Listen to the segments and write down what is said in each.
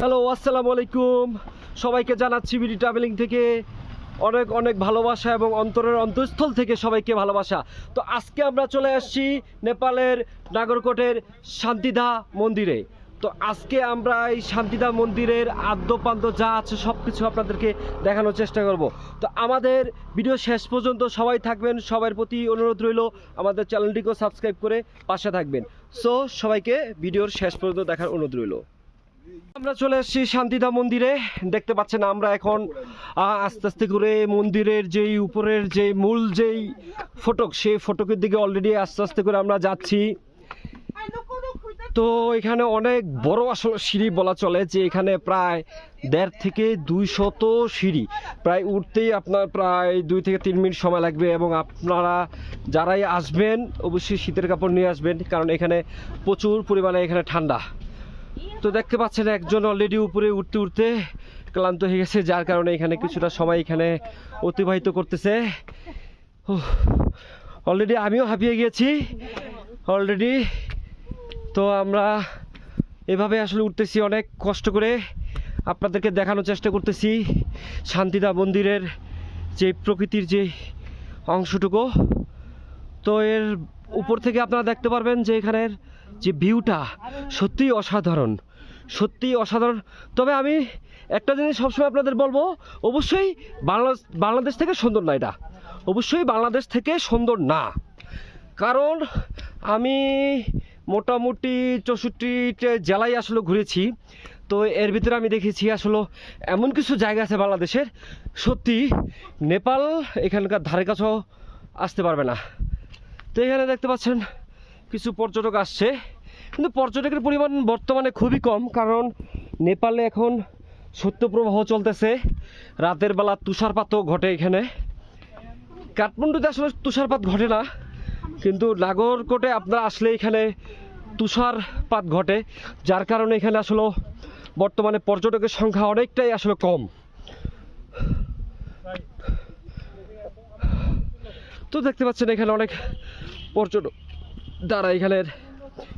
Hello, আসসালামু আলাইকুম। সবাইকে জানাচ্ছি বিডি ট্রাভেলিং থেকে অনেক অনেক ভালোবাসা এবং অন্তরের অন্তঃস্থল থেকে সবাইকে ভালোবাসা। তো আজকে আমরা চলে আসছি নেপালের নাগরকোটের শান্তিদা মন্দিরে। তো আজকে আমরা এই শান্তিদা মন্দিরের আদ্যপান্ত যা আছে সব কিছু আপনাদেরকে দেখানোর চেষ্টা করব। তো আমাদের ভিডিও শেষ পর্যন্ত সবাই থাকবেন, সবার প্রতি অনুরোধ রইল আমাদের চ্যানেলটিকেও সাবস্ক্রাইব করে পাশে থাকবেন। সো সবাইকে ভিডিওর শেষ পর্যন্ত দেখার অনুরোধ রইল। আমরা চলে এসেছি শান্তিদা মন্দিরে। দেখতে পাচ্ছেন আমরা এখন আস্তে আস্তে করে মন্দিরের যেই উপরের যে মূল যেই ফটক, সেই ফটকের দিকে অলরেডি আস্তে আস্তে করে আমরা যাচ্ছি। তো এখানে অনেক বড় আসলে সিঁড়ি বলা চলে, যে এখানে প্রায় 1.5 থেকে 200 সিঁড়ি। প্রায় উঠতেই আপনার প্রায় 2 থেকে 3 মিনিট সময় লাগবে। এবং আপনারা যারাই আসবেন অবশ্যই শীতের কাপড় নিয়ে আসবেন, কারণ এখানে প্রচুর পরিমাণে এখানে ঠান্ডা। তো দেখতে পাচ্ছেন একজন অলরেডি উপরে উঠতে উঠতে ক্লান্ত হয়ে গেছে, যার কারণে এখানে কিছুটা সময় এখানে অতিবাহিত করতেছে। অলরেডি আমিও হাঁপিয়ে গিয়েছি অলরেডি। তো আমরা এভাবে আসলে উঠতেছি অনেক কষ্ট করে, আপনাদেরকে দেখানোর চেষ্টা করতেছি শান্তিদা মন্দিরের যে প্রকৃতির যে অংশটুকু। তো এর উপর থেকে আপনারা দেখতে পারবেন যে এখানের যে ভিউটা সত্যিই অসাধারণ, সত্যিই অসাধারণ। তবে আমি একটা জিনিস সবসময় আপনাদের বলবো, অবশ্যই বাংলাদেশ থেকে সুন্দর না, এটা অবশ্যই বাংলাদেশ থেকে সুন্দর না। কারণ আমি মোটামুটি 64 জেলায় আসলে ঘুরেছি। তো এর ভিতরে আমি দেখেছি আসলে এমন কিছু জায়গা আছে বাংলাদেশের, সত্যি নেপাল এখানকার ধারে কাছেও আসতে পারবে না। তো এখানে দেখতে পাচ্ছেন কিছু পর্যটক আসছে, কিন্তু পর্যটকের পরিমাণ বর্তমানে খুবই কম, কারণ নেপালে এখন শৈত্যপ্রবাহ চলতেছে। রাতের বেলা তুষারপাতও ঘটে এখানে। কাঠমান্ডুতে আসলে তুষারপাত ঘটে না, কিন্তু নাগরকোটে আপনারা আসলে এখানে তুষারপাত ঘটে, যার কারণে এখানে আসলে বর্তমানে পর্যটকের সংখ্যা অনেকটাই আসলে কম। তো দেখতে পাচ্ছেন এখানে অনেক পর্যটক দ্বারা এখানের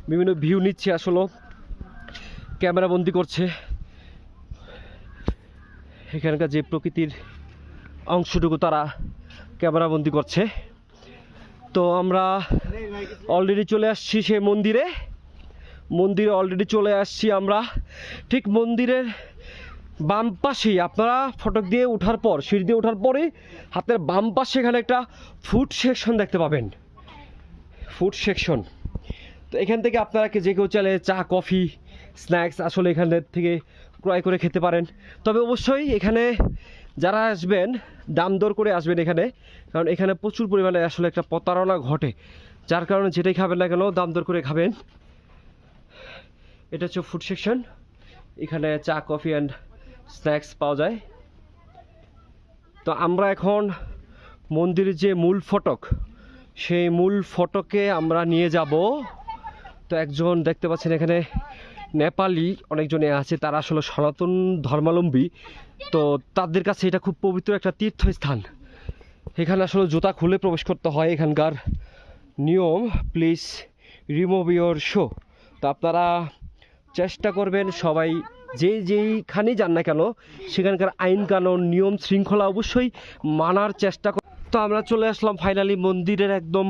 বিভিন্ন ভিউ নিচ্ছে, আসলে ক্যামেরা বন্দি করছে এখানকার যে প্রকৃতির অংশটুকু তারা ক্যামেরা বন্দি করছে। তো আমরা অলরেডি চলে আসছি সেই মন্দিরে অলরেডি চলে আসছি আমরা। ঠিক মন্দিরের বাম পাশেই আপনারা ফটক দিয়ে ওঠার পর, সিঁড়ি দিয়ে ওঠার পরে হাতের বাম পাশে এখানে একটা ফুড সেকশন দেখতে পাবেন, ফুড সেকশন। তো এখান থেকে আপনারা যে কেউ চাইলে চা কফি স্ন্যাক্স আসলে এখান থেকে ক্রয় করে খেতে পারেন। তবে অবশ্যই এখানে যারা আসবেন দাম দর করে আসবেন এখানে, কারণ এখানে প্রচুর পরিমাণে আসলে একটা প্রতারণা ঘটে, যার কারণে যেটাই খাবেন না কেন দাম দর করে খাবেন। এটা হচ্ছে ফুড সেকশন, এখানে চা কফি অ্যান্ড স্ন্যাক্স পাওয়া যায়। তো আমরা এখন মন্দিরের যে মূল ফটক, সেই মূল ফটকে আমরা নিয়ে যাব। তো একজন দেখতে পাচ্ছেন এখানে নেপালি অনেকজনে আছে, তারা আসলে সনাতন ধর্মাবলম্বী। তো তাদের কাছে এটা খুব পবিত্র একটা তীর্থস্থান। এখানে আসলে জুতা খুলে প্রবেশ করতে হয়, এখানকার নিয়ম। প্লিজ রিমুভ ইয়োর শু। তো আপনারা চেষ্টা করবেন সবাই যেইখানেই যান না কেন সেখানকার আইন কানুন নিয়ম শৃঙ্খলা অবশ্যই মানার চেষ্টা কর। তো আমরা চলে আসলাম ফাইনালি মন্দিরের একদম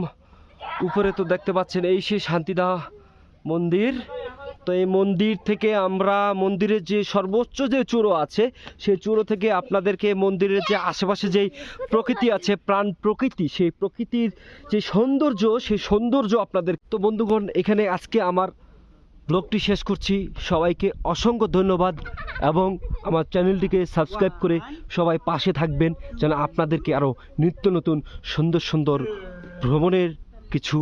উপরে। তো দেখতে পাচ্ছেন এই সেই শান্তিদা মন্দির। তো এই মন্দির থেকে আমরা মন্দিরের যে সর্বোচ্চ যে চূড়ো আছে, সেই চূড়ো থেকে আপনাদেরকে মন্দিরের যে আশেপাশে যেই প্রকৃতি আছে, প্রাণ প্রকৃতি, সেই প্রকৃতির যে সৌন্দর্য, সেই সৌন্দর্য আপনাদের। তো বন্ধুগণ, এখানে আজকে আমার ব্লগটি শেষ করছি। সবাইকে অসংখ্য ধন্যবাদ, এবং আমার চ্যানেলটিকে সাবস্ক্রাইব করে সবাই পাশে থাকবেন, যেন আপনাদেরকে আরও নিত্য নতুন সুন্দর সুন্দর ভ্রমণের কিছু